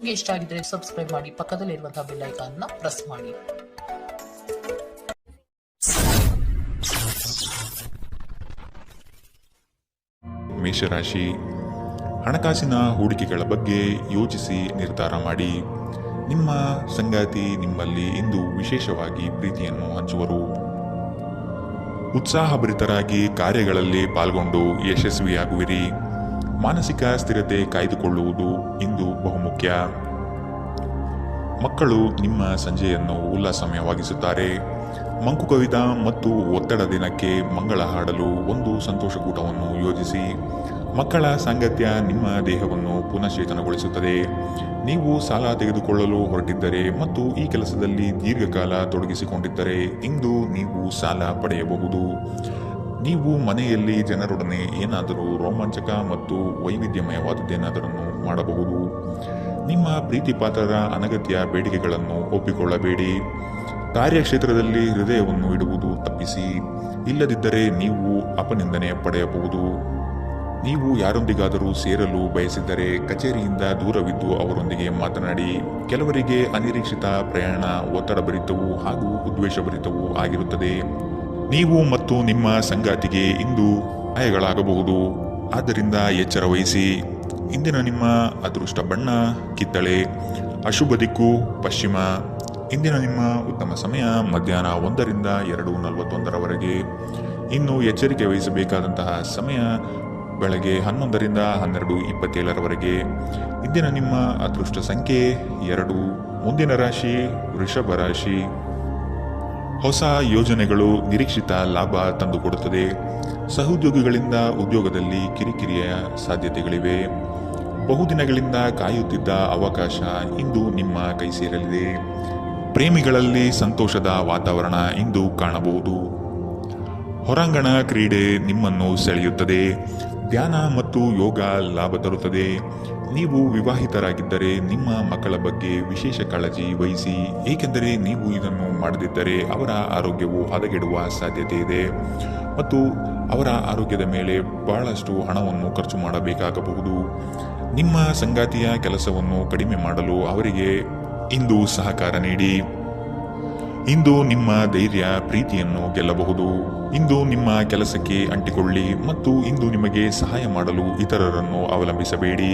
ನಿಮಗೆ ಇಷ್ಟ ಆಗಿದ್ರೆ ಸಬ್ಸ್ಕ್ರೈಬ್ ಮಾಡಿ, ಪಕ್ಕದಲ್ಲಿರುವಂತಹ ಬೆಲ್ ಐಕಾನ್ ನ ಪ್ರೆಸ್ ಮಾಡಿ. ಮೇಷರಾಶಿ, ಹಣಕಾಸಿನ ಹೂಡಿಕೆಗಳ ಬಗ್ಗೆ ಯೋಚಿಸಿ ನಿರ್ಧಾರ ಮಾಡಿ. ನಿಮ್ಮ ಸಂಗಾತಿ ನಿಮ್ಮಲ್ಲಿ ಇಂದು ವಿಶೇಷವಾಗಿ ಪ್ರೀತಿಯನ್ನು ಹಂಚುವರು. ಉತ್ಸಾಹಭರಿತರಾಗಿ ಕಾರ್ಯಗಳಲ್ಲಿ ಪಾಲ್ಗೊಂಡು ಯಶಸ್ವಿಯಾಗುವಿರಿ. ಮಾನಸಿಕ ಸ್ಥಿರತೆ ಕಾಯ್ದುಕೊಳ್ಳುವುದು ಇಂದು ಬಹುಮುಖ್ಯ. ಮಕ್ಕಳು ನಿಮ್ಮ ಸಂಜೆಯನ್ನು ಉಲ್ಲಾಸಮಯವಾಗಿಸುತ್ತಾರೆ. ಮಂಕು ಕವಿದ ಮತ್ತು ಒತ್ತಡ ದಿನಕ್ಕೆ ಮಂಗಳ ಹಾಡಲು ಒಂದು ಸಂತೋಷಕೂಟವನ್ನು ಯೋಜಿಸಿ. ಮಕ್ಕಳ ಸಾಂಗತ್ಯ ನಿಮ್ಮ ದೇಹವನ್ನು ಪುನಶ್ಚೇತನಗೊಳಿಸುತ್ತದೆ. ನೀವು ಸಾಲ ತೆಗೆದುಕೊಳ್ಳಲು ಹೊರಟಿದ್ದರೆ ಮತ್ತು ಈ ಕೆಲಸದಲ್ಲಿ ದೀರ್ಘಕಾಲ ತೊಡಗಿಸಿಕೊಂಡಿದ್ದರೆ ಇಂದು ನೀವು ಸಾಲ ಪಡೆಯಬಹುದು. ನೀವು ಮನೆಯಲ್ಲಿ ಜನರೊಡನೆ ಏನಾದರೂ ರೋಮಾಂಚಕ ಮತ್ತು ವೈವಿಧ್ಯಮಯವಾದದ್ದೇನಾದರನ್ನು ಮಾಡಬಹುದು. ನಿಮ್ಮ ಪ್ರೀತಿಪಾತ್ರರ ಅನಗತ್ಯ ಬೇಡಿಕೆಗಳನ್ನು ಒಪ್ಪಿಕೊಳ್ಳಬೇಡಿ. ಕಾರ್ಯಕ್ಷೇತ್ರದಲ್ಲಿ ಹೃದಯವನ್ನು ಇಡುವುದು ತಪ್ಪಿಸಿ. ಇಲ್ಲದಿದ್ದರೆ ನೀವು ಅಪನಿಂದನೆ ಪಡೆಯಬಹುದು. ನೀವು ಯಾರೊಂದಿಗಾದರೂ ಸೇರಲು ಬಯಸಿದ್ದರೆ ಕಚೇರಿಯಿಂದ ದೂರವಿದ್ದು ಅವರೊಂದಿಗೆ ಮಾತನಾಡಿ. ಕೆಲವರಿಗೆ ಅನಿರೀಕ್ಷಿತ ಪ್ರಯಾಣ ಒತ್ತಡಭರಿತವೂ ಹಾಗೂ ಉದ್ವೇಷಭರಿತವೂ ಆಗಿರುತ್ತದೆ. ನೀವು ಮತ್ತು ನಿಮ್ಮ ಸಂಗಾತಿಗೆ ಇಂದು ಗಾಯಗಳಾಗಬಹುದು. ಆದ್ದರಿಂದ ಎಚ್ಚರ ವಹಿಸಿ. ಇಂದಿನ ನಿಮ್ಮ ಅದೃಷ್ಟ ಬಣ್ಣ ಕಿತ್ತಳೆ, ಅಶುಭ ದಿಕ್ಕು ಪಶ್ಚಿಮ. ಇಂದಿನ ನಿಮ್ಮ ಉತ್ತಮ ಸಮಯ ಮಧ್ಯಾಹ್ನ 1 ರಿಂದ 2:41 ಇನ್ನು ಎಚ್ಚರಿಕೆ ವಹಿಸಬೇಕಾದಂತಹ ಸಮಯ ಬೆಳಗ್ಗೆ 11 ರಿಂದ 12:27 ಇಂದಿನ ನಿಮ್ಮ ಅದೃಷ್ಟ ಸಂಖ್ಯೆ 2. ಮುಂದಿನ ರಾಶಿ ವೃಷಭ ರಾಶಿ. ಹೊಸ ಯೋಜನೆಗಳು ನಿರೀಕ್ಷಿತ ಲಾಭ ತಂದುಕೊಡುತ್ತದೆ. ಸಹೋದ್ಯೋಗಿಗಳಿಂದ ಉದ್ಯೋಗದಲ್ಲಿ ಕಿರಿಕಿರಿಯ ಸಾಧ್ಯತೆಗಳಿವೆ. ಬಹುದಿನಗಳಿಂದ ಕಾಯುತ್ತಿದ್ದ ಅವಕಾಶ ಇಂದು ನಿಮ್ಮ ಕೈ ಸೇರಲಿದೆ. ಪ್ರೇಮಿಗಳಲ್ಲಿ ಸಂತೋಷದ ವಾತಾವರಣ ಇಂದು ಕಾಣಬಹುದು. ಹೊರಾಂಗಣ ಕ್ರೀಡೆ ನಿಮ್ಮನ್ನು ಸೆಳೆಯುತ್ತದೆ. ಧ್ಯಾನ ಮತ್ತು ಯೋಗ ಲಾಭ ತರುತ್ತದೆ. ನೀವು ವಿವಾಹಿತರಾಗಿದ್ದರೆ ನಿಮ್ಮ ಮಕ್ಕಳ ಬಗ್ಗೆ ವಿಶೇಷ ಕಾಳಜಿ ವಹಿಸಿ, ಏಕೆಂದರೆ ನೀವು ಇದನ್ನು ಮಾಡದಿದ್ದರೆ ಅವರ ಆರೋಗ್ಯವು ಹದಗೆಡುವ ಸಾಧ್ಯತೆ ಇದೆ ಮತ್ತು ಅವರ ಆರೋಗ್ಯದ ಮೇಲೆ ಬಹಳಷ್ಟು ಹಣವನ್ನು ಖರ್ಚು ಮಾಡಬೇಕಾಗಬಹುದು. ನಿಮ್ಮ ಸಂಗಾತಿಯ ಕೆಲಸವನ್ನು ಕಡಿಮೆ ಮಾಡಲು ಅವರಿಗೆ ಇಂದು ಸಹಕಾರ ನೀಡಿ. ಇಂದು ನಿಮ್ಮ ಧೈರ್ಯ ಪ್ರೀತಿಯನ್ನು ಗೆಲ್ಲಬಹುದು. ಇಂದು ನಿಮ್ಮ ಕೆಲಸಕ್ಕೆ ಅಂಟಿಕೊಳ್ಳಿ ಮತ್ತು ಇಂದು ನಿಮಗೆ ಸಹಾಯ ಮಾಡಲು ಇತರರನ್ನು ಅವಲಂಬಿಸಬೇಡಿ.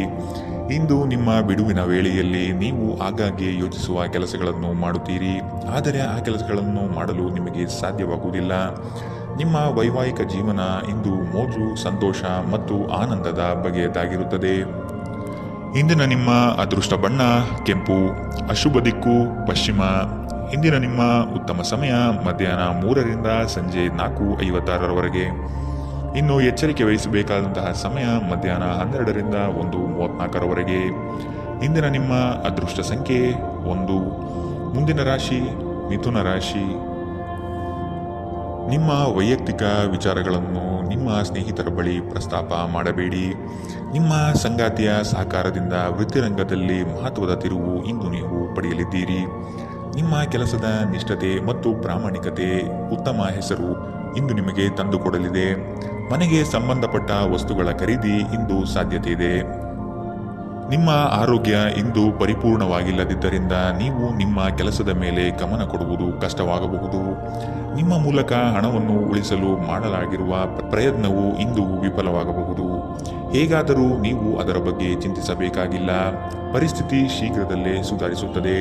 ಇಂದು ನಿಮ್ಮ ಬಿಡುವಿನ ವೇಳೆಯಲ್ಲಿ ನೀವು ಆಗಾಗ್ಗೆ ಯೋಚಿಸುವ ಕೆಲಸಗಳನ್ನು ಮಾಡುತ್ತೀರಿ, ಆದರೆ ಆ ಕೆಲಸಗಳನ್ನು ಮಾಡಲು ನಿಮಗೆ ಸಾಧ್ಯವಾಗುವುದಿಲ್ಲ. ನಿಮ್ಮ ವೈವಾಹಿಕ ಜೀವನ ಇಂದು ಮೋಜು, ಸಂತೋಷ ಮತ್ತು ಆನಂದದ ಬಗೆಯದಾಗಿರುತ್ತದೆ. ಇಂದಿನ ನಿಮ್ಮ ಅದೃಷ್ಟ ಬಣ್ಣ ಕೆಂಪು, ಅಶುಭ ದಿಕ್ಕು ಪಶ್ಚಿಮ. ಇಂದಿನ ನಿಮ್ಮ ಉತ್ತಮ ಸಮಯ ಮಧ್ಯಾಹ್ನ 3 ರಿಂದ ಸಂಜೆ 4:56 ಇನ್ನು ಎಚ್ಚರಿಕೆ ವಹಿಸಬೇಕಾದಂತಹ ಸಮಯ ಮಧ್ಯಾಹ್ನ 12 ರಿಂದ 1:34 ಇಂದಿನ ನಿಮ್ಮ ಅದೃಷ್ಟ ಸಂಖ್ಯೆ 1. ಮುಂದಿನ ರಾಶಿ ಮಿಥುನ ರಾಶಿ. ನಿಮ್ಮ ವೈಯಕ್ತಿಕ ವಿಚಾರಗಳನ್ನು ನಿಮ್ಮ ಸ್ನೇಹಿತರ ಬಳಿ ಪ್ರಸ್ತಾಪ ಮಾಡಬೇಡಿ. ನಿಮ್ಮ ಸಂಗಾತಿಯ ಸಹಕಾರದಿಂದ ವೃತ್ತಿರಂಗದಲ್ಲಿ ಮಹತ್ವದ ತಿರುವು ಇಂದು ನೀವು ಪಡೆಯಲಿದ್ದೀರಿ. ನಿಮ್ಮ ಕೆಲಸದ ನಿಷ್ಠತೆ ಮತ್ತು ಪ್ರಾಮಾಣಿಕತೆ ಉತ್ತಮ ಹೆಸರು ಇಂದು ನಿಮಗೆ ತಂದುಕೊಡಲಿದೆ. ಮನೆಗೆ ಸಂಬಂಧಪಟ್ಟ ವಸ್ತುಗಳ ಖರೀದಿ ಇಂದು ಸಾಧ್ಯತೆ ಇದೆ. ನಿಮ್ಮ ಆರೋಗ್ಯ ಇಂದು ಪರಿಪೂರ್ಣವಾಗಿಲ್ಲದಿದ್ದರಿಂದ ನೀವು ನಿಮ್ಮ ಕೆಲಸದ ಮೇಲೆ ಗಮನ ಕೊಡುವುದು ಕಷ್ಟವಾಗಬಹುದು. ನಿಮ್ಮ ಮೂಲಕ ಹಣವನ್ನು ಉಳಿಸಲು ಮಾಡಲಾಗಿರುವ ಪ್ರಯತ್ನವು ಇಂದು ವಿಫಲವಾಗಬಹುದು. ಹೇಗಾದರೂ ನೀವು ಅದರ ಬಗ್ಗೆ ಚಿಂತಿಸಬೇಕಾಗಿಲ್ಲ. ಪರಿಸ್ಥಿತಿ ಶೀಘ್ರದಲ್ಲೇ ಸುಧಾರಿಸುತ್ತದೆ.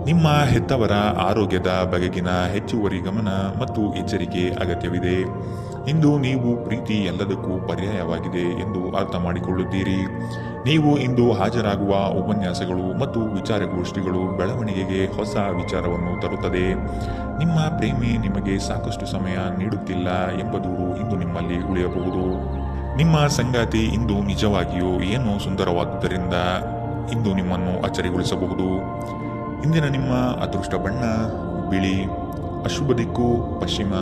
ನಿಮ್ಮ ಹೆತ್ತವರ ಆರೋಗ್ಯದ ಬಗೆಗಿನ ಹೆಚ್ಚುವರಿ ಗಮನ ಮತ್ತು ಎಚ್ಚರಿಕೆ ಅಗತ್ಯವಿದೆ. ಇಂದು ನೀವು ಪ್ರೀತಿ ಎಲ್ಲದಕ್ಕೂ ಪರ್ಯಾಯವಾಗಿದೆ ಎಂದು ಅರ್ಥ ಮಾಡಿಕೊಳ್ಳುತ್ತೀರಿ. ನೀವು ಇಂದು ಹಾಜರಾಗುವ ಉಪನ್ಯಾಸಗಳು ಮತ್ತು ವಿಚಾರಗೋಷ್ಠಿಗಳು ಬೆಳವಣಿಗೆಗೆ ಹೊಸ ವಿಚಾರವನ್ನು ತರುತ್ತದೆ. ನಿಮ್ಮ ಪ್ರೇಮಿ ನಿಮಗೆ ಸಾಕಷ್ಟು ಸಮಯ ನೀಡುತ್ತಿಲ್ಲ ಎಂಬ ದೂರು ಇಂದು ನಿಮ್ಮಲ್ಲಿ ಉಳಿಯಬಹುದು. ನಿಮ್ಮ ಸಂಗಾತಿ ಇಂದು ನಿಜವಾಗಿಯೂ ಏನೋ ಸುಂದರವಾದುದರಿಂದ ಇಂದು ನಿಮ್ಮನ್ನು ಅಚ್ಚರಿಗೊಳಿಸಬಹುದು. ಇಂದಿನ ನಿಮ್ಮ ಅದೃಷ್ಟ ಬಣ್ಣ ಬಿಳಿ, ಅಶುಭ ದಿಕ್ಕು ಪಶ್ಚಿಮ.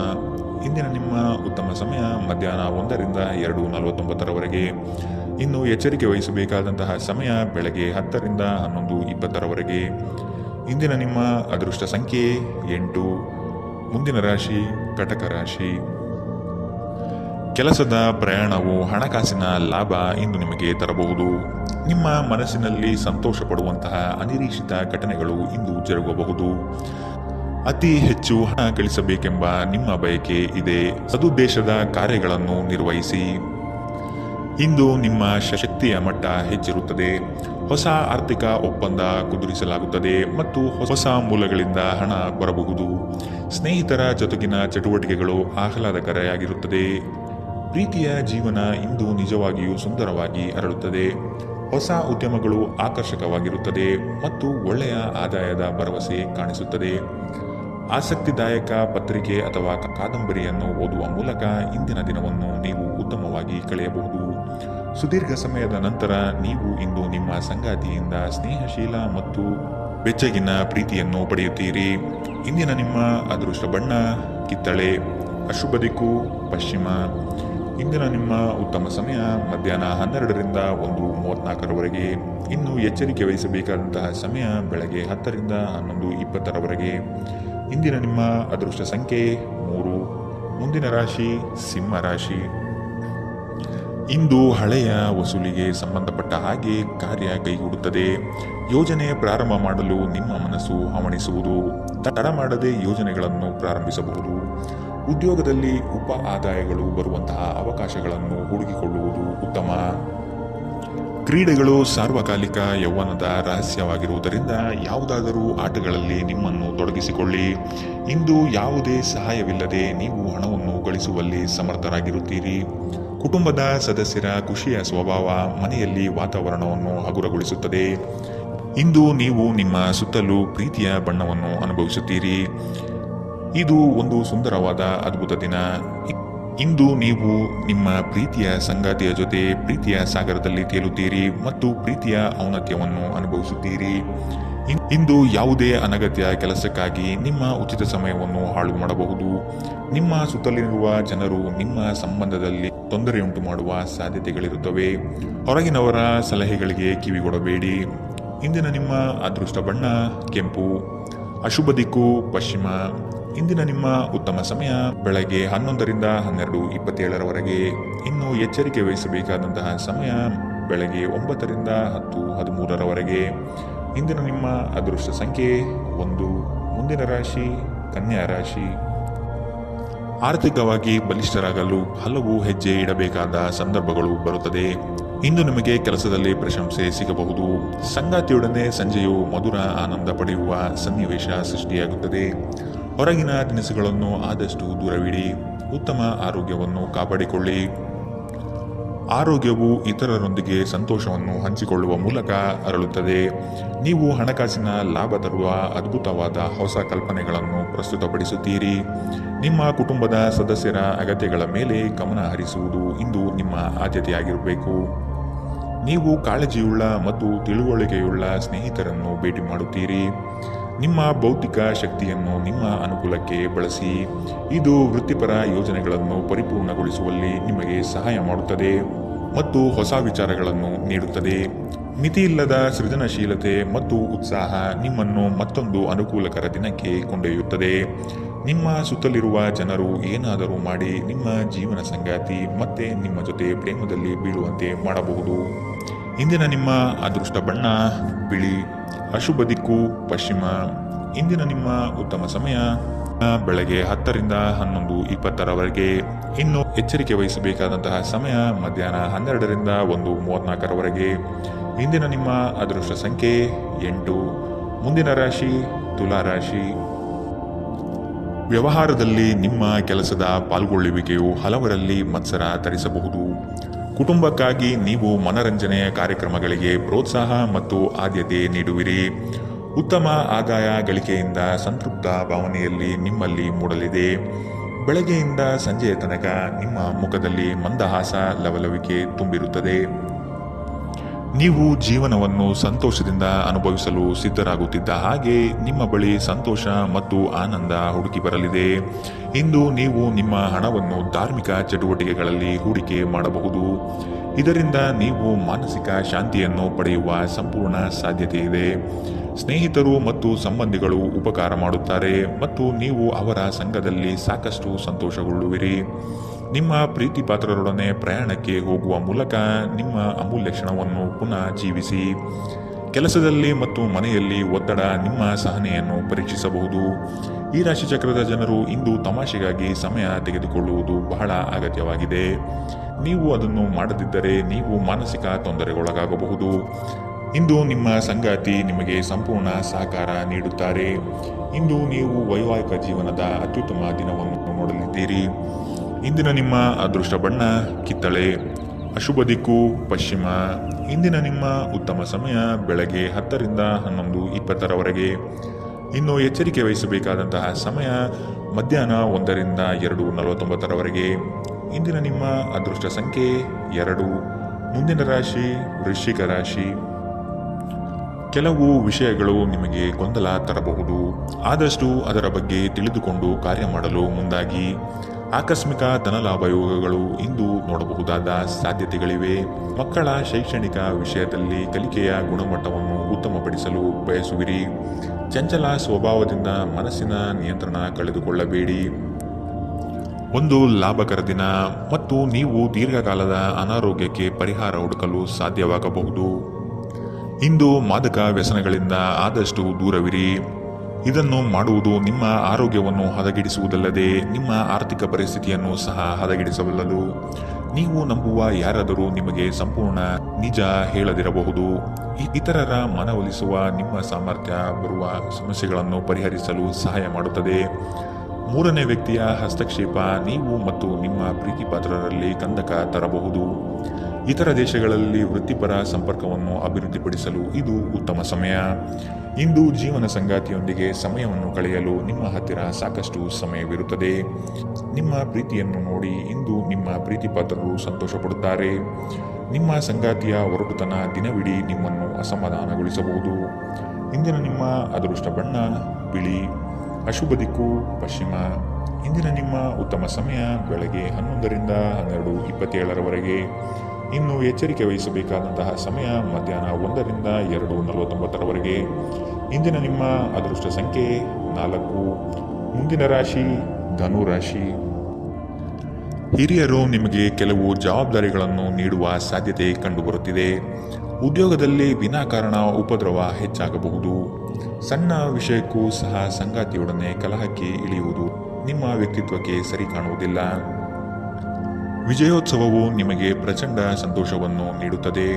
ಇಂದಿನ ನಿಮ್ಮ ಉತ್ತಮ ಸಮಯ ಮಧ್ಯಾಹ್ನ 1 ರಿಂದ 2:49 ಇನ್ನು ಎಚ್ಚರಿಕೆ ವಹಿಸಬೇಕಾದಂತಹ ಸಮಯ ಬೆಳಗ್ಗೆ 10 ರಿಂದ 11:20 ಇಂದಿನ ನಿಮ್ಮ ಅದೃಷ್ಟ ಸಂಖ್ಯೆ 8. ಮುಂದಿನ ರಾಶಿ ಕಟಕ ರಾಶಿ. ಕೆಲಸದ ಪ್ರಯಾಣವು ಹಣಕಾಸಿನ ಲಾಭ ಇಂದು ನಿಮಗೆ ತರಬಹುದು. ನಿಮ್ಮ ಮನಸ್ಸಿನಲ್ಲಿ ಸಂತೋಷ ಪಡುವಂತಹ ಅನಿರೀಕ್ಷಿತ ಘಟನೆಗಳು ಇಂದು ಜರುಗಬಹುದು. ಅತಿ ಹೆಚ್ಚು ಹಣ ಗಳಿಸಬೇಕೆಂಬ ನಿಮ್ಮ ಬಯಕೆ ಇದೆ. ಸದುದ್ದೇಶದ ಕಾರ್ಯಗಳನ್ನು ನಿರ್ವಹಿಸಿ. ಇಂದು ನಿಮ್ಮ ಶಕ್ತಿಯ ಮಟ್ಟ ಹೆಚ್ಚಿರುತ್ತದೆ. ಹೊಸ ಆರ್ಥಿಕ ಒಪ್ಪಂದ ಕುದುರಿಸಲಾಗುತ್ತದೆ ಮತ್ತು ಹೊಸ ಮೂಲಗಳಿಂದ ಹಣ ಬರಬಹುದು. ಸ್ನೇಹಿತರ ಜೊತೆಗಿನ ಚಟುವಟಿಕೆಗಳು ಆಹ್ಲಾದಕರವಾಗಿರುತ್ತದೆ. ಪ್ರೀತಿಯ ಜೀವನ ಇಂದು ನಿಜವಾಗಿಯೂ ಸುಂದರವಾಗಿ ಅರಳುತ್ತದೆ. ಹೊಸ ಉದ್ಯಮಗಳು ಆಕರ್ಷಕವಾಗಿರುತ್ತದೆ ಮತ್ತು ಒಳ್ಳೆಯ ಆದಾಯದ ಭರವಸೆ ಕಾಣಿಸುತ್ತದೆ. ಆಸಕ್ತಿದಾಯಕ ಪತ್ರಿಕೆ ಅಥವಾ ಕಾದಂಬರಿಯನ್ನು ಓದುವ ಮೂಲಕ ಇಂದಿನ ದಿನವನ್ನು ನೀವು ಉತ್ತಮವಾಗಿ ಕಳೆಯಬಹುದು. ಸುದೀರ್ಘ ಸಮಯದ ನಂತರ ನೀವು ಇಂದು ನಿಮ್ಮ ಸಂಗಾತಿಯಿಂದ ಸ್ನೇಹಶೀಲ ಮತ್ತು ಬೆಚ್ಚಗಿನ ಪ್ರೀತಿಯನ್ನು ಪಡೆಯುತ್ತೀರಿ. ಇಂದಿನ ನಿಮ್ಮ ಅದೃಷ್ಟ ಬಣ್ಣ ಕಿತ್ತಳೆ, ಅಶುಭ ದಿಕ್ಕು ಪಶ್ಚಿಮ. ಇಂದಿನ ನಿಮ್ಮ ಉತ್ತಮ ಸಮಯ ಮಧ್ಯಾಹ್ನ 12ರಿಂದ 1:34ರವರೆಗೆ. ಇನ್ನು ಎಚ್ಚರಿಕೆ ವಹಿಸಬೇಕಾದಂತಹ ಸಮಯ ಬೆಳಗ್ಗೆ 10ರಿಂದ 11:20ರವರೆಗೆ. ಇಂದಿನ ನಿಮ್ಮ ಅದೃಷ್ಟ ಸಂಖ್ಯೆ 3. ಮುಂದಿನ ರಾಶಿ ಸಿಂಹ ರಾಶಿ. ಇಂದು ಹಳೆಯ ವಸೂಲಿಗೆ ಸಂಬಂಧಪಟ್ಟ ಹಾಗೆ ಕಾರ್ಯ ಕೈಗೂಡುತ್ತದೆ. ಯೋಜನೆ ಪ್ರಾರಂಭ ಮಾಡಲು ನಿಮ್ಮ ಮನಸ್ಸು ಹವಣಿಸುವುದು. ತಡ ಮಾಡದೆ ಯೋಜನೆಗಳನ್ನು ಪ್ರಾರಂಭಿಸಬಹುದು. ಉದ್ಯೋಗದಲ್ಲಿ ಉಪ ಆದಾಯಗಳು ಬರುವಂತಹ ಅವಕಾಶಗಳನ್ನು ಹುಡುಕಿಕೊಳ್ಳುವುದು ಉತ್ತಮ. ಕ್ರೀಡೆಗಳು ಸಾರ್ವಕಾಲಿಕ ಯೌವನದ ರಹಸ್ಯವಾಗಿರುವುದರಿಂದ ಯಾವುದಾದರೂ ಆಟಗಳಲ್ಲಿ ನಿಮ್ಮನ್ನು ತೊಡಗಿಸಿಕೊಳ್ಳಿ. ಇಂದು ಯಾವುದೇ ಸಹಾಯವಿಲ್ಲದೆ ನೀವು ಹಣವನ್ನು ಗಳಿಸುವಲ್ಲಿ ಸಮರ್ಥರಾಗಿರುತ್ತೀರಿ. ಕುಟುಂಬದ ಸದಸ್ಯರ ಖುಷಿಯ ಸ್ವಭಾವ ಮನೆಯಲ್ಲಿ ವಾತಾವರಣವನ್ನು ಹಗುರಗೊಳಿಸುತ್ತದೆ. ಇಂದು ನೀವು ನಿಮ್ಮ ಸುತ್ತಲೂ ಪ್ರೀತಿಯ ಬಣ್ಣವನ್ನು ಅನುಭವಿಸುತ್ತೀರಿ. ಇದು ಒಂದು ಸುಂದರವಾದ ಅದ್ಭುತ ದಿನ. ಇಂದು ನೀವು ನಿಮ್ಮ ಪ್ರೀತಿಯ ಸಂಗಾತಿಯ ಜೊತೆ ಪ್ರೀತಿಯ ಸಾಗರದಲ್ಲಿ ತೇಲುತ್ತೀರಿ ಮತ್ತು ಪ್ರೀತಿಯ ಔನ್ನತ್ಯವನ್ನು ಅನುಭವಿಸುತ್ತೀರಿ. ಇಂದು ಯಾವುದೇ ಅನಗತ್ಯ ಕೆಲಸಕ್ಕಾಗಿ ನಿಮ್ಮ ಉಚಿತ ಸಮಯವನ್ನು ಹಾಳು ಮಾಡಬಹುದು. ನಿಮ್ಮ ಸುತ್ತಲಿರುವ ಜನರು ನಿಮ್ಮ ಸಂಬಂಧದಲ್ಲಿ ತೊಂದರೆಯುಂಟು ಮಾಡುವ ಸಾಧ್ಯತೆಗಳಿರುತ್ತವೆ. ಹೊರಗಿನವರ ಸಲಹೆಗಳಿಗೆ ಕಿವಿಗೊಡಬೇಡಿ. ಇಂದಿನ ನಿಮ್ಮ ಅದೃಷ್ಟ ಬಣ್ಣ ಕೆಂಪು, ಅಶುಭ ದಿಕ್ಕು ಪಶ್ಚಿಮ. ಇಂದಿನ ನಿಮ್ಮ ಉತ್ತಮ ಸಮಯ ಬೆಳಗ್ಗೆ 11ರಿಂದ 12:27ರವರೆಗೆ. ಇನ್ನು ಎಚ್ಚರಿಕೆ ವಹಿಸಬೇಕಾದಂತಹ ಸಮಯ ಬೆಳಗ್ಗೆ 9ರಿಂದ 10:13ರವರೆಗೆ. ಇಂದಿನ ನಿಮ್ಮ ಅದೃಷ್ಟ ಸಂಖ್ಯೆ 1. ಮುಂದಿನ ರಾಶಿ ಕನ್ಯಾ ರಾಶಿ. ಆರ್ಥಿಕವಾಗಿ ಬಲಿಷ್ಠರಾಗಲು ಹಲವು ಹೆಜ್ಜೆ ಇಡಬೇಕಾದ ಸಂದರ್ಭಗಳು ಬರುತ್ತದೆ. ಇಂದು ನಿಮಗೆ ಕೆಲಸದಲ್ಲಿ ಪ್ರಶಂಸೆ ಸಿಗಬಹುದು. ಸಂಗಾತಿಯೊಡನೆ ಸಂಜೆಯು ಮಧುರ ಆನಂದ ಪಡೆಯುವ ಸನ್ನಿವೇಶ ಸೃಷ್ಟಿಯಾಗುತ್ತದೆ. ಹೊರಗಿನ ತಿನಿಸುಗಳನ್ನು ಆದಷ್ಟು ದೂರವಿಡಿ. ಉತ್ತಮ ಆರೋಗ್ಯವನ್ನು ಕಾಪಾಡಿಕೊಳ್ಳಿ. ಆರೋಗ್ಯವು ಇತರರೊಂದಿಗೆ ಸಂತೋಷವನ್ನು ಹಂಚಿಕೊಳ್ಳುವ ಮೂಲಕ ಅರಳುತ್ತದೆ. ನೀವು ಹಣಕಾಸಿನ ಲಾಭ ತರುವ ಅದ್ಭುತವಾದ ಹೊಸ ಕಲ್ಪನೆಗಳನ್ನು ಪ್ರಸ್ತುತಪಡಿಸುತ್ತೀರಿ. ನಿಮ್ಮ ಕುಟುಂಬದ ಸದಸ್ಯರ ಅಗತ್ಯಗಳ ಮೇಲೆ ಗಮನ ಹರಿಸುವುದು ಇಂದು ನಿಮ್ಮ ಆದ್ಯತೆಯಾಗಿರಬೇಕು. ನೀವು ಕಾಳಜಿಯುಳ್ಳ ಮತ್ತು ತಿಳುವಳಿಕೆಯುಳ್ಳ ಸ್ನೇಹಿತರನ್ನು ಭೇಟಿ ಮಾಡುತ್ತೀರಿ. ನಿಮ್ಮ ಬೌದ್ಧಿಕ ಶಕ್ತಿಯನ್ನು ನಿಮ್ಮ ಅನುಕೂಲಕ್ಕೆ ಬಳಸಿ. ಇದು ವೃತ್ತಿಪರ ಯೋಜನೆಗಳನ್ನು ಪರಿಪೂರ್ಣಗೊಳಿಸುವಲ್ಲಿ ನಿಮಗೆ ಸಹಾಯ ಮಾಡುತ್ತದೆ ಮತ್ತು ಹೊಸ ವಿಚಾರಗಳನ್ನು ನೀಡುತ್ತದೆ. ಮಿತಿಯಿಲ್ಲದ ಸೃಜನಶೀಲತೆ ಮತ್ತು ಉತ್ಸಾಹ ನಿಮ್ಮನ್ನು ಮತ್ತೊಂದು ಅನುಕೂಲಕರ ದಿನಕ್ಕೆ ಕೊಂಡೊಯ್ಯುತ್ತದೆ. ನಿಮ್ಮ ಸುತ್ತಲಿರುವ ಜನರು ಏನಾದರೂ ಮಾಡಿ ನಿಮ್ಮ ಜೀವನ ಸಂಗಾತಿ ಮತ್ತೆ ನಿಮ್ಮ ಜೊತೆ ಪ್ರೇಮದಲ್ಲಿ ಬೀಳುವಂತೆ ಮಾಡಬಹುದು. ಇಂದಿನ ನಿಮ್ಮ ಅದೃಷ್ಟ ಬಣ್ಣ ಬಿಳಿ, ಅಶುಭ ದಿಕ್ಕು ಪಶ್ಚಿಮ. ಇಂದಿನ ನಿಮ್ಮ ಉತ್ತಮ ಸಮಯ ಬೆಳಗ್ಗೆ 10ರಿಂದ 11:20ರವರೆಗೆ. ಇನ್ನು ಎಚ್ಚರಿಕೆ ವಹಿಸಬೇಕಾದಂತಹ ಸಮಯ ಮಧ್ಯಾಹ್ನ 12ರಿಂದ 1:34ರವರೆಗೆ. ಇಂದಿನ ನಿಮ್ಮ ಅದೃಷ್ಟ ಸಂಖ್ಯೆ 8. ಮುಂದಿನ ರಾಶಿ ತುಲಾ ರಾಶಿ. ವ್ಯವಹಾರದಲ್ಲಿ ನಿಮ್ಮ ಕೆಲಸದ ಪಾಲ್ಗೊಳ್ಳುವಿಕೆಯು ಹಲವರಲ್ಲಿ ಮತ್ಸರ ತರಿಸಬಹುದು. ಕುಟುಂಬಕ್ಕಾಗಿ ನೀವು ಮನರಂಜನೆಯ ಕಾರ್ಯಕ್ರಮಗಳಿಗೆ ಪ್ರೋತ್ಸಾಹ ಮತ್ತು ಆದ್ಯತೆ ನೀಡುವಿರಿ. ಉತ್ತಮ ಆದಾಯ ಗಳಿಕೆಯಿಂದ ಸಂತೃಪ್ತ ಭಾವನೆಯಲ್ಲಿ ನಿಮ್ಮಲ್ಲಿ ಮೂಡಲಿದೆ. ಬೆಳಗ್ಗೆಯಿಂದ ಸಂಜೆಯ ತನಕ ನಿಮ್ಮ ಮುಖದಲ್ಲಿ ಮಂದಹಾಸ ಲವಲವಿಕೆ ತುಂಬಿರುತ್ತದೆ. ನೀವು ಜೀವನವನ್ನು ಸಂತೋಷದಿಂದ ಅನುಭವಿಸಲು ಸಿದ್ಧರಾಗುತ್ತಿದ್ದ ಹಾಗೆ ನಿಮ್ಮ ಬಳಿ ಸಂತೋಷ ಮತ್ತು ಆನಂದ ಹುಡುಕಿ ಬರಲಿದೆ. ಇಂದು ನೀವು ನಿಮ್ಮ ಹಣವನ್ನು ಧಾರ್ಮಿಕ ಚಟುವಟಿಕೆಗಳಲ್ಲಿ ಹೂಡಿಕೆ ಮಾಡಬಹುದು. ಇದರಿಂದ ನೀವು ಮಾನಸಿಕ ಶಾಂತಿಯನ್ನು ಪಡೆಯುವ ಸಂಪೂರ್ಣ ಸಾಧ್ಯತೆ ಇದೆ. ಸ್ನೇಹಿತರು ಮತ್ತು ಸಂಬಂಧಿಗಳು ಉಪಕಾರ ಮಾಡುತ್ತಾರೆ ಮತ್ತು ನೀವು ಅವರ ಸಂಘದಲ್ಲಿ ಸಾಕಷ್ಟು ಸಂತೋಷಗೊಳ್ಳುವಿರಿ. ನಿಮ್ಮ ಪ್ರೀತಿ ಪಾತ್ರರೊಡನೆ ಪ್ರಯಾಣಕ್ಕೆ ಹೋಗುವ ಮೂಲಕ ನಿಮ್ಮ ಅಮೂಲ್ಯ ಕ್ಷಣವನ್ನು ಪುನಃ ಜೀವಿಸಿ. ಕೆಲಸದಲ್ಲಿ ಮತ್ತು ಮನೆಯಲ್ಲಿ ಒತ್ತಡ ನಿಮ್ಮ ಸಹನೆಯನ್ನು ಪರೀಕ್ಷಿಸಬಹುದು. ಈ ರಾಶಿಚಕ್ರದ ಜನರು ಇಂದು ತಮಾಷೆಗಾಗಿ ಸಮಯ ತೆಗೆದುಕೊಳ್ಳುವುದು ಬಹಳ ಅಗತ್ಯವಾಗಿದೆ. ನೀವು ಅದನ್ನು ಮಾಡದಿದ್ದರೆ ನೀವು ಮಾನಸಿಕ ತೊಂದರೆಗೊಳಗಾಗಬಹುದು. ಇಂದು ನಿಮ್ಮ ಸಂಗಾತಿ ನಿಮಗೆ ಸಂಪೂರ್ಣ ಸಹಕಾರ ನೀಡುತ್ತಾರೆ. ಇಂದು ನೀವು ವೈವಾಹಿಕ ಜೀವನದ ಅತ್ಯುತ್ತಮ ದಿನವನ್ನು ನೋಡಲಿದ್ದೀರಿ. ಇಂದಿನ ನಿಮ್ಮ ಅದೃಷ್ಟ ಬಣ್ಣ ಕಿತ್ತಳೆ. ಅಶುಭ ದಿಕ್ಕು ಪಶ್ಚಿಮ. ಇಂದಿನ ನಿಮ್ಮ ಉತ್ತಮ ಸಮಯ ಬೆಳಗ್ಗೆ 10 ರಿಂದ 11:20 ಇನ್ನು ಎಚ್ಚರಿಕೆ ವಹಿಸಬೇಕಾದಂತಹ ಸಮಯ ಮಧ್ಯಾಹ್ನ 1 ರಿಂದ 2:49 ಇಂದಿನ ನಿಮ್ಮ ಅದೃಷ್ಟ ಸಂಖ್ಯೆ 2. ಮುಂದಿನ ರಾಶಿ ವೃಶ್ಚಿಕ ರಾಶಿ. ಕೆಲವು ವಿಷಯಗಳು ನಿಮಗೆ ಗೊಂದಲ ತರಬಹುದು. ಆದಷ್ಟು ಅದರ ಬಗ್ಗೆ ತಿಳಿದುಕೊಂಡು ಕಾರ್ಯ ಮಾಡಲು ಮುಂದಾಗಿ. ಆಕಸ್ಮಿಕ ಧನಲಾಭ ಯೋಗಗಳು ಇಂದು ನೋಡಬಹುದಾದ ಸಾಧ್ಯತೆಗಳಿವೆ. ಮಕ್ಕಳ ಶೈಕ್ಷಣಿಕ ವಿಷಯದಲ್ಲಿ ಕಲಿಕೆಯ ಗುಣಮಟ್ಟವನ್ನು ಉತ್ತಮಪಡಿಸಲು ಬಯಸುವಿರಿ. ಚಂಚಲ ಸ್ವಭಾವದಿಂದ ಮನಸ್ಸಿನ ನಿಯಂತ್ರಣ ಕಳೆದುಕೊಳ್ಳಬೇಡಿ. ಒಂದು ಲಾಭಕರ ದಿನ ಮತ್ತು ನೀವು ದೀರ್ಘಕಾಲದ ಅನಾರೋಗ್ಯಕ್ಕೆ ಪರಿಹಾರ ಹುಡುಕಲು ಸಾಧ್ಯವಾಗಬಹುದು. ಇಂದು ಮಾದಕ ವ್ಯಸನಗಳಿಂದ ಆದಷ್ಟು ದೂರವಿರಿ. ಇದನ್ನು ಮಾಡುವುದು ನಿಮ್ಮ ಆರೋಗ್ಯವನ್ನು ಹದಗೆಡಿಸುವುದಲ್ಲದೆ ನಿಮ್ಮ ಆರ್ಥಿಕ ಪರಿಸ್ಥಿತಿಯನ್ನು ಸಹ ಹದಗೆಡಿಸಬಲ್ಲದು. ನೀವು ನಂಬುವ ಯಾರಾದರೂ ನಿಮಗೆ ಸಂಪೂರ್ಣ ನಿಜ ಹೇಳದಿರಬಹುದು. ಇತರರ ಮನವೊಲಿಸುವ ನಿಮ್ಮ ಸಾಮರ್ಥ್ಯ ಬರುವ ಸಮಸ್ಯೆಗಳನ್ನು ಪರಿಹರಿಸಲು ಸಹಾಯ ಮಾಡುತ್ತದೆ. ಮೂರನೇ ವ್ಯಕ್ತಿಯ ಹಸ್ತಕ್ಷೇಪ ನೀವು ಮತ್ತು ನಿಮ್ಮ ಪ್ರೀತಿ ಪಾತ್ರರಲ್ಲಿ ಕಂದಕ ತರಬಹುದು. ಇತರ ದೇಶಗಳಲ್ಲಿ ವೃತ್ತಿಪರ ಸಂಪರ್ಕವನ್ನು ಅಭಿವೃದ್ಧಿಪಡಿಸಲು ಇದು ಉತ್ತಮ ಸಮಯ. ಇಂದು ಜೀವನ ಸಂಗಾತಿಯೊಂದಿಗೆ ಸಮಯವನ್ನು ಕಳೆಯಲು ನಿಮ್ಮ ಹತ್ತಿರ ಸಾಕಷ್ಟು ಸಮಯವಿರುತ್ತದೆ. ನಿಮ್ಮ ಪ್ರೀತಿಯನ್ನು ನೋಡಿ ಇಂದು ನಿಮ್ಮ ಪ್ರೀತಿ ಪಾತ್ರರು ಸಂತೋಷಪಡುತ್ತಾರೆ. ನಿಮ್ಮ ಸಂಗಾತಿಯ ಒರಟುತನ ದಿನವಿಡೀ ನಿಮ್ಮನ್ನು ಅಸಮಾಧಾನಗೊಳಿಸಬಹುದು. ಇಂದಿನ ನಿಮ್ಮ ಅದೃಷ್ಟ ಬಣ್ಣ ಬಿಳಿ. ಅಶುಭ ದಿಕ್ಕು ಪಶ್ಚಿಮ. ಇಂದಿನ ನಿಮ್ಮ ಉತ್ತಮ ಸಮಯ ಬೆಳಗ್ಗೆ 11 ರಿಂದ 12:27 ಇನ್ನು ಎಚ್ಚರಿಕೆ ವಹಿಸಬೇಕಾದಂತಹ ಸಮಯ ಮಧ್ಯಾಹ್ನ 1 ರಿಂದ 2:49 ಇಂದಿನ ನಿಮ್ಮ ಅದೃಷ್ಟ ಸಂಖ್ಯೆ 4. ಮುಂದಿನ ರಾಶಿ ಧನು ರಾಶಿ. ಹಿರಿಯರು ನಿಮಗೆ ಕೆಲವು ಜವಾಬ್ದಾರಿಗಳನ್ನು ನೀಡುವ ಸಾಧ್ಯತೆ ಕಂಡುಬರುತ್ತಿದೆ. ಉದ್ಯೋಗದಲ್ಲಿ ವಿನಾಕಾರಣ ಉಪದ್ರವ ಹೆಚ್ಚಾಗಬಹುದು. ಸಣ್ಣ ವಿಷಯಕ್ಕೂ ಸಹ ಸಂಗಾತಿಯೊಡನೆ ಕಲಹಕ್ಕೆ ಇಳಿಯುವುದು ನಿಮ್ಮ ವ್ಯಕ್ತಿತ್ವಕ್ಕೆ ಸರಿ ಕಾಣುವುದಿಲ್ಲ. ವಿಜಯೋತ್ಸವವು ನಿಮಗೆ ಪ್ರಚಂಡ ಸಂತೋಷವನ್ನು ನೀಡುತ್ತದೆ.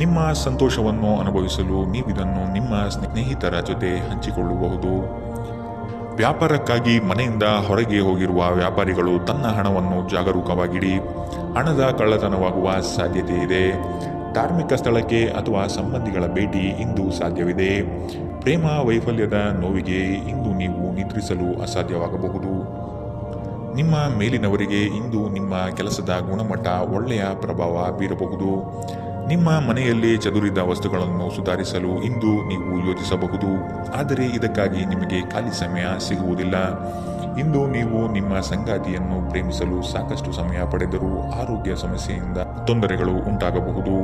ನಿಮ್ಮ ಸಂತೋಷವನ್ನು ಅನುಭವಿಸಲು ನೀವಿದನ್ನು ನಿಮ್ಮ ಸ್ನೇಹಿತರ ಜೊತೆ ಹಂಚಿಕೊಳ್ಳಬಹುದು. ವ್ಯಾಪಾರಕ್ಕಾಗಿ ಮನೆಯಿಂದ ಹೊರಗೆ ಹೋಗಿರುವ ವ್ಯಾಪಾರಿಗಳು ತನ್ನ ಹಣವನ್ನು ಜಾಗರೂಕವಾಗಿಡಿ. ಹಣದ ಕಳ್ಳತನವಾಗುವ ಸಾಧ್ಯತೆ ಇದೆ. ಧಾರ್ಮಿಕ ಸ್ಥಳಕ್ಕೆ ಅಥವಾ ಸಂಬಂಧಿಗಳ ಭೇಟಿ ಇಂದು ಸಾಧ್ಯವಿದೆ. ಪ್ರೇಮ ವೈಫಲ್ಯದ ನೋವಿಗೆ ಇಂದು ನೀವು ನಿದ್ರಿಸಲು ಅಸಾಧ್ಯವಾಗಬಹುದು. ನಿಮ್ಮ ಮೇಲಿನವರಿಗೆ ಇಂದು ನಿಮ್ಮ ಕೆಲಸದ ಗುಣಮಟ್ಟ ಒಳ್ಳೆಯ ಪ್ರಭಾವ ಬೀರಬಹುದು. ನಿಮ್ಮ ಮನೆಯಲ್ಲಿ ಚದುರಿದ ವಸ್ತುಗಳನ್ನು ಸುಧಾರಿಸಲು ಇಂದು ನೀವು ಯೋಚಿಸಬಹುದು. ಆದರೆ ಇದಕ್ಕಾಗಿ ನಿಮಗೆ ಖಾಲಿ ಸಮಯ ಸಿಗುವುದಿಲ್ಲ. ಇಂದು ನೀವು ನಿಮ್ಮ ಸಂಗಾತಿಯನ್ನು ಪ್ರೇಮಿಸಲು ಸಾಕಷ್ಟು ಸಮಯ ಪಡೆದರೂ ಆರೋಗ್ಯ ಸಮಸ್ಯೆಯಿಂದ ತೊಂದರೆಗಳು ಉಂಟಾಗಬಹುದು.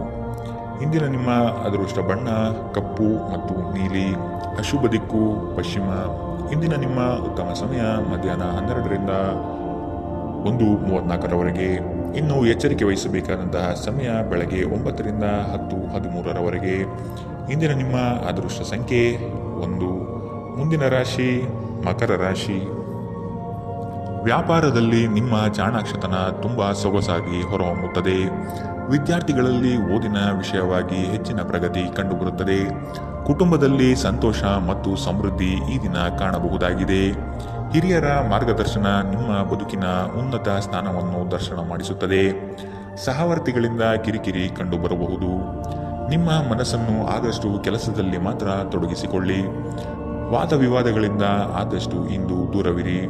ಇಂದಿನ ನಿಮ್ಮ ಅದೃಷ್ಟ ಬಣ್ಣ ಕಪ್ಪು ಮತ್ತು ನೀಲಿ. ಅಶುಭ ದಿಕ್ಕು ಪಶ್ಚಿಮ. ಇಂದಿನ ನಿಮ್ಮ ಉತ್ತಮ ಸಮಯ ಮಧ್ಯಾಹ್ನ 12 ರಿಂದ 1:34 ಇನ್ನು ಎಚ್ಚರಿಕೆ ವಹಿಸಬೇಕಾದಂತಹ ಸಮಯ ಬೆಳಗ್ಗೆ 9 ರಿಂದ 10:13 ಇಂದಿನ ನಿಮ್ಮ ಅದೃಷ್ಟ ಸಂಖ್ಯೆ 1. ಮುಂದಿನ ರಾಶಿ ಮಕರ ರಾಶಿ. ವ್ಯಾಪಾರದಲ್ಲಿ ನಿಮ್ಮ ಚಾಣಾಕ್ಷತನ ತುಂಬ ಸೊಗಸಾಗಿ ಹೊರಹೊಮ್ಮುತ್ತದೆ. ವಿದ್ಯಾರ್ಥಿಗಳಲ್ಲಿ ಓದಿನ ವಿಷಯವಾಗಿ ಹೆಚ್ಚಿನ ಪ್ರಗತಿ ಕಂಡುಬರುತ್ತದೆ. ಕುಟುಂಬದಲ್ಲಿ ಸಂತೋಷ ಮತ್ತು ಸಮೃದ್ಧಿ ಈ ದಿನ ಕಾಣಬಹುದಾಗಿದೆ. ಹಿರಿಯರ ಮಾರ್ಗದರ್ಶನ ನಿಮ್ಮ ಬದುಕಿನ ಉನ್ನತ ಸ್ಥಾನವನ್ನು ದರ್ಶನ ಮಾಡಿಸುತ್ತದೆ. ಸಹವರ್ತಿಗಳಿಂದ ಕಿರಿಕಿರಿ ಕಂಡುಬರಬಹುದು. ನಿಮ್ಮ ಮನಸ್ಸನ್ನು ಆದಷ್ಟು ಕೆಲಸದಲ್ಲಿ ಮಾತ್ರ ತೊಡಗಿಸಿಕೊಳ್ಳಿ. ವಾದ ವಿವಾದಗಳಿಂದ ಆದಷ್ಟು ಇಂದು ದೂರವಿರಿ.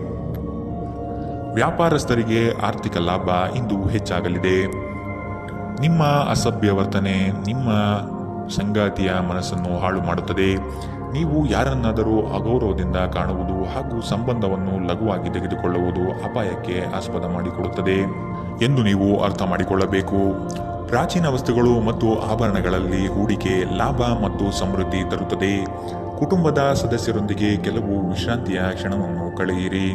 ವ್ಯಾಪಾರಸ್ಥರಿಗೆ ಆರ್ಥಿಕ ಲಾಭ ಇಂದು ಹೆಚ್ಚಾಗಲಿದೆ. ನಿಮ್ಮ ಅಸಭ್ಯ ವರ್ತನೆ ನಿಮ್ಮ ಸಂಗಾತಿಯ ಮನಸ್ಸನ್ನು ಹಾಳು ಮಾಡುತ್ತದೆ. ನೀವು ಯಾರನ್ನಾದರೂ ಅಗೌರವದಿಂದ ಕಾಣುವುದು ಹಾಗೂ ಸಂಬಂಧವನ್ನು ಲಘುವಾಗಿ ತೆಗೆದುಕೊಳ್ಳುವುದು ಅಪಾಯಕ್ಕೆ ಆಸ್ಪದ ಮಾಡಿಕೊಡುತ್ತದೆ ಎಂದು ನೀವು ಅರ್ಥ ಮಾಡಿಕೊಳ್ಳಬೇಕು. ಪ್ರಾಚೀನ ವಸ್ತುಗಳು ಮತ್ತು ಆಭರಣಗಳಲ್ಲಿ ಹೂಡಿಕೆ ಲಾಭ ಮತ್ತು ಸಮೃದ್ಧಿ ತರುತ್ತದೆ. ಕುಟುಂಬದ ಸದಸ್ಯರೊಂದಿಗೆ ಕೆಲವು ವಿಶ್ರಾಂತಿಯ ಕ್ಷಣವನ್ನು ಕಳೆಯಿರಿ.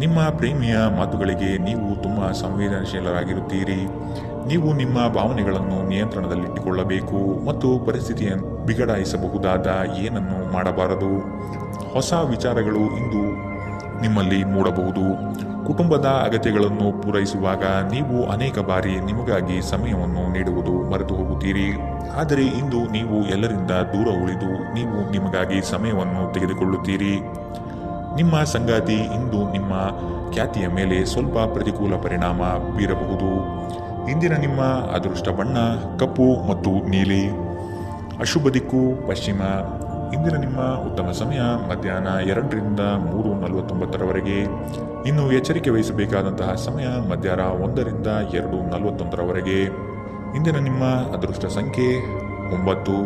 ನಿಮ್ಮ ಪ್ರೇಮಿಯ ಮಾತುಗಳಿಗೆ ನೀವು ತುಂಬ ಸಂವೇದನಶೀಲರಾಗಿರುತ್ತೀರಿ. ನೀವು ನಿಮ್ಮ ಭಾವನೆಗಳನ್ನು ನಿಯಂತ್ರಣದಲ್ಲಿಟ್ಟುಕೊಳ್ಳಬೇಕು ಮತ್ತು ಪರಿಸ್ಥಿತಿಯನ್ನು ಬಿಗಡಾಯಿಸಬಹುದಾದ ಏನನ್ನು ಮಾಡಬಾರದು. ಹೊಸ ವಿಚಾರಗಳು ಇಂದು ನಿಮ್ಮಲ್ಲಿ ಮೂಡಬಹುದು. ಕುಟುಂಬದ ಅಗತ್ಯಗಳನ್ನು ಪೂರೈಸುವಾಗ ನೀವು ಅನೇಕ ಬಾರಿ ನಿಮಗಾಗಿ ಸಮಯವನ್ನು ನೀಡುವುದು ಮರೆತು ಹೋಗುತ್ತೀರಿ. ಆದರೆ ಇಂದು ನೀವು ಎಲ್ಲರಿಂದ ದೂರ ಉಳಿದು ನೀವು ನಿಮಗಾಗಿ ಸಮಯವನ್ನು ತೆಗೆದುಕೊಳ್ಳುತ್ತೀರಿ. ನಿಮ್ಮ ಸಂಗಾತಿ ಇಂದು ನಿಮ್ಮ ಖ್ಯಾತಿಯ ಮೇಲೆ ಸ್ವಲ್ಪ ಪ್ರತಿಕೂಲ ಪರಿಣಾಮ ಬೀರಬಹುದು. ಇಂದಿನ ನಿಮ್ಮ ಅದೃಷ್ಟ ಬಣ್ಣ ಕಪ್ಪು ಮತ್ತು ನೀಲಿ. ಅಶುಭ ದಿಕ್ಕು ಪಶ್ಚಿಮ. ಇಂದಿನ ನಿಮ್ಮ ಉತ್ತಮ ಸಮಯ ಮಧ್ಯಾಹ್ನ 2 ರಿಂದ 3:49 ಇನ್ನು ಎಚ್ಚರಿಕೆ ವಹಿಸಬೇಕಾದಂತಹ ಸಮಯ ಮಧ್ಯಾಹ್ನ 1 ರಿಂದ 2:41 ಇಂದಿನ ನಿಮ್ಮ ಅದೃಷ್ಟ ಸಂಖ್ಯೆ 9.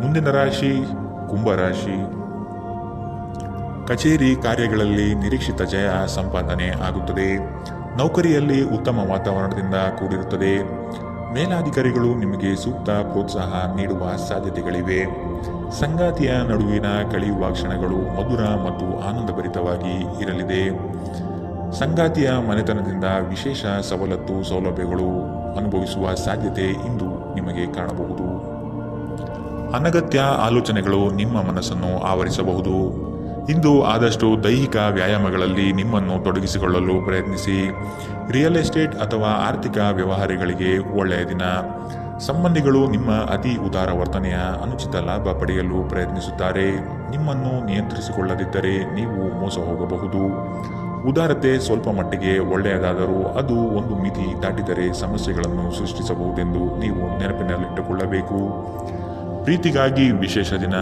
ಮುಂದಿನ ರಾಶಿ ಕುಂಭರಾಶಿ. ಕಚೇರಿ ಕಾರ್ಯಗಳಲ್ಲಿ ನಿರೀಕ್ಷಿತ ಜಯ ಸಂಪಾದನೆ ಆಗುತ್ತದೆ. ನೌಕರಿಯಲ್ಲಿ ಉತ್ತಮ ವಾತಾವರಣದಿಂದ ಕೂಡಿರುತ್ತದೆ. ಮೇಲಾಧಿಕಾರಿಗಳು ನಿಮಗೆ ಸೂಕ್ತ ಪ್ರೋತ್ಸಾಹ ನೀಡುವ ಸಾಧ್ಯತೆಗಳಿವೆ. ಸಂಗಾತಿಯ ನಡುವಿನ ಕಳೆಯುವ ಕ್ಷಣಗಳು ಮಧುರ ಮತ್ತು ಆನಂದಭರಿತವಾಗಿ ಇರಲಿದೆ. ಸಂಗಾತಿಯ ಮನೆತನದಿಂದ ವಿಶೇಷ ಸವಲತ್ತು ಸೌಲಭ್ಯಗಳು ಅನುಭವಿಸುವ ಸಾಧ್ಯತೆ ಇಂದು ನಿಮಗೆ ಕಾಣಬಹುದು. ಅನಗತ್ಯ ಆಲೋಚನೆಗಳು ನಿಮ್ಮ ಮನಸ್ಸನ್ನು ಆವರಿಸಬಹುದು. ಇಂದು ಆದಷ್ಟು ದೈಹಿಕ ವ್ಯಾಯಾಮಗಳಲ್ಲಿ ನಿಮ್ಮನ್ನು ತೊಡಗಿಸಿಕೊಳ್ಳಲು ಪ್ರಯತ್ನಿಸಿ. ರಿಯಲ್ ಎಸ್ಟೇಟ್ ಅಥವಾ ಆರ್ಥಿಕ ವ್ಯವಹಾರಗಳಿಗೆ ಒಳ್ಳೆಯ ದಿನ. ಸಂಬಂಧಿಗಳು ನಿಮ್ಮ ಅತಿ ಉದಾರ ವರ್ತನೆಯ ಅನುಚಿತ ಲಾಭ ಪಡೆಯಲು ಪ್ರಯತ್ನಿಸುತ್ತಾರೆ. ನಿಮ್ಮನ್ನು ನಿಯಂತ್ರಿಸಿಕೊಳ್ಳದಿದ್ದರೆ ನೀವು ಮೋಸ ಹೋಗಬಹುದು. ಉದಾರತೆ ಸ್ವಲ್ಪ ಮಟ್ಟಿಗೆ ಒಳ್ಳೆಯದಾದರೂ ಅದು ಒಂದು ಮಿತಿ ದಾಟಿದರೆ ಸಮಸ್ಯೆಗಳನ್ನು ಸೃಷ್ಟಿಸಬಹುದೆಂದು ನೀವು ನೆನಪಿನಲ್ಲಿಟ್ಟುಕೊಳ್ಳಬೇಕು. ಪ್ರೀತಿಗಾಗಿ ವಿಶೇಷ ದಿನ.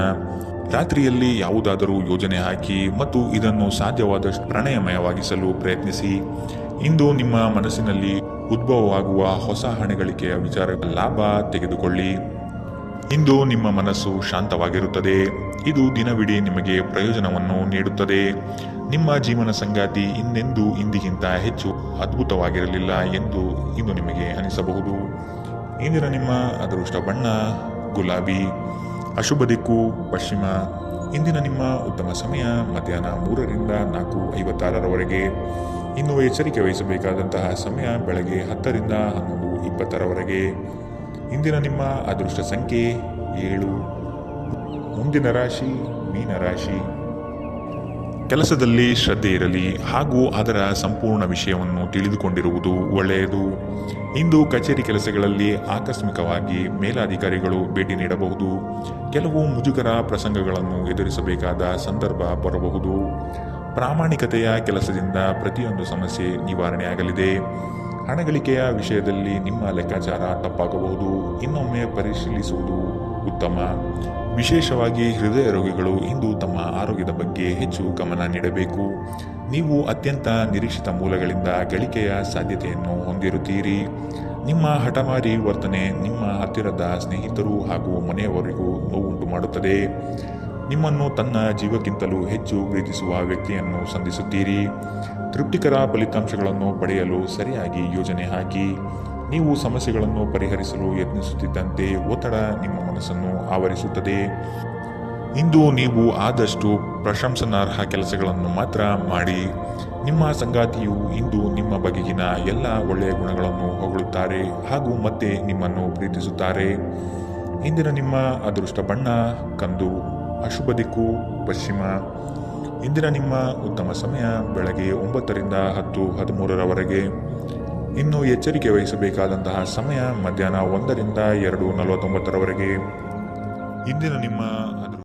ರಾತ್ರಿಯಲ್ಲಿ ಯಾವುದಾದರೂ ಯೋಜನೆ ಹಾಕಿ ಮತ್ತು ಇದನ್ನು ಸಾಧ್ಯವಾದಷ್ಟು ಪ್ರಣಯಮಯವಾಗಿಸಲು ಪ್ರಯತ್ನಿಸಿ. ಇಂದು ನಿಮ್ಮ ಮನಸ್ಸಿನಲ್ಲಿ ಉದ್ಭವವಾಗುವ ಹೊಸ ಹಣಗಳಿಕೆಯ ವಿಚಾರ ಲಾಭ ತೆಗೆದುಕೊಳ್ಳಿ. ಇಂದು ನಿಮ್ಮ ಮನಸ್ಸು ಶಾಂತವಾಗಿರುತ್ತದೆ. ಇದು ದಿನವಿಡೀ ನಿಮಗೆ ಪ್ರಯೋಜನವನ್ನು ನೀಡುತ್ತದೆ. ನಿಮ್ಮ ಜೀವನ ಸಂಗಾತಿ ಇನ್ನೆಂದೂ ಇಂದಿಗಿಂತ ಹೆಚ್ಚು ಅದ್ಭುತವಾಗಿರಲಿಲ್ಲ ಎಂದು ಇಂದು ನಿಮಗೆ ಅನಿಸಬಹುದು. ಇಂದಿನ ನಿಮ್ಮ ಅದೃಷ್ಟ ಬಣ್ಣ ಗುಲಾಬಿ. ಅಶುಭ ದಿಕ್ಕು ಪಶ್ಚಿಮ. ಇಂದಿನ ನಿಮ್ಮ ಉತ್ತಮ ಸಮಯ ಮಧ್ಯಾಹ್ನ 3 ರಿಂದ 4:56 ಇನ್ನು ಎಚ್ಚರಿಕೆ ವಹಿಸಬೇಕಾದಂತಹ ಸಮಯ ಬೆಳಗ್ಗೆ 10 ರಿಂದ 11:20 ಇಂದಿನ ನಿಮ್ಮ ಅದೃಷ್ಟ ಸಂಖ್ಯೆ 7. ಮುಂದಿನ ರಾಶಿ ಮೀನರಾಶಿ. ಕೆಲಸದಲ್ಲಿ ಶ್ರದ್ಧೆ ಇರಲಿ ಹಾಗೂ ಅದರ ಸಂಪೂರ್ಣ ವಿಷಯವನ್ನು ತಿಳಿದುಕೊಂಡಿರುವುದು ಒಳ್ಳೆಯದು. ಇಂದು ಕಚೇರಿ ಕೆಲಸಗಳಲ್ಲಿ ಆಕಸ್ಮಿಕವಾಗಿ ಮೇಲಾಧಿಕಾರಿಗಳು ಭೇಟಿ ನೀಡಬಹುದು. ಕೆಲವು ಮುಜುಗರ ಪ್ರಸಂಗಗಳನ್ನು ಎದುರಿಸಬೇಕಾದ ಸಂದರ್ಭ ಬರಬಹುದು. ಪ್ರಾಮಾಣಿಕತೆಯ ಕೆಲಸದಿಂದ ಪ್ರತಿಯೊಂದು ಸಮಸ್ಯೆ ನಿವಾರಣೆಯಾಗಲಿದೆ. ಹಣಗಳಿಕೆಯ ವಿಷಯದಲ್ಲಿ ನಿಮ್ಮ ಲೆಕ್ಕಾಚಾರ ತಪ್ಪಾಗಬಹುದು. ಇನ್ನೊಮ್ಮೆ ಪರಿಶೀಲಿಸುವುದು ಉತ್ತಮ. ವಿಶೇಷವಾಗಿ ಹೃದಯ ರೋಗಿಗಳು ಇಂದು ತಮ್ಮ ಆರೋಗ್ಯದ ಬಗ್ಗೆ ಹೆಚ್ಚು ಗಮನ ನೀಡಬೇಕು. ನೀವು ಅತ್ಯಂತ ನಿರೀಕ್ಷಿತ ಮೂಲಗಳಿಂದ ಗಳಿಕೆಯ ಸಾಧ್ಯತೆಯನ್ನು ಹೊಂದಿರುತ್ತೀರಿ. ನಿಮ್ಮ ಹಠಮಾರಿ ವರ್ತನೆ ನಿಮ್ಮ ಹತ್ತಿರದ ಸ್ನೇಹಿತರು ಹಾಗೂ ಮನೆಯವರಿಗೂ ನೋವುಂಟು ಮಾಡುತ್ತದೆ. ನಿಮ್ಮನ್ನು ತನ್ನ ಜೀವಕ್ಕಿಂತಲೂ ಹೆಚ್ಚು ಪ್ರೀತಿಸುವ ವ್ಯಕ್ತಿಯನ್ನು ಸಂಧಿಸುತ್ತೀರಿ. ತೃಪ್ತಿಕರ ಫಲಿತಾಂಶಗಳನ್ನು ಪಡೆಯಲು ಸರಿಯಾಗಿ ಯೋಜನೆ ಹಾಕಿ. ನೀವು ಸಮಸ್ಯೆಗಳನ್ನು ಪರಿಹರಿಸಲು ಯತ್ನಿಸುತ್ತಿದ್ದಂತೆ ಒತ್ತಡ ನಿಮ್ಮ ಮನಸ್ಸನ್ನು ಆವರಿಸುತ್ತದೆ. ಇಂದು ನೀವು ಆದಷ್ಟು ಪ್ರಶಂಸನಾರ್ಹ ಕೆಲಸಗಳನ್ನು ಮಾತ್ರ ಮಾಡಿ. ನಿಮ್ಮ ಸಂಗಾತಿಯು ಇಂದು ನಿಮ್ಮ ಬಗೆಗಿನ ಎಲ್ಲ ಒಳ್ಳೆಯ ಗುಣಗಳನ್ನು ಹೊಗಳುತ್ತಾರೆ ಹಾಗೂ ಮತ್ತೆ ನಿಮ್ಮನ್ನು ಪ್ರೀತಿಸುತ್ತಾರೆ. ಇಂದಿನ ನಿಮ್ಮ ಅದೃಷ್ಟ ಬಣ್ಣ ಕಂದು. ಅಶುಭ ದಿಕ್ಕು ಪಶ್ಚಿಮ. ಇಂದಿನ ನಿಮ್ಮ ಉತ್ತಮ ಸಮಯ ಬೆಳಗ್ಗೆ 9 ರಿಂದ 10:13 ಇನ್ನು ಎಚ್ಚರಿಕೆ ವಹಿಸಬೇಕಾದಂತಹ ಸಮಯ ಮಧ್ಯಾಹ್ನ 1 ರಿಂದ 2:49 ಇಂದಿನ ನಿಮ್ಮ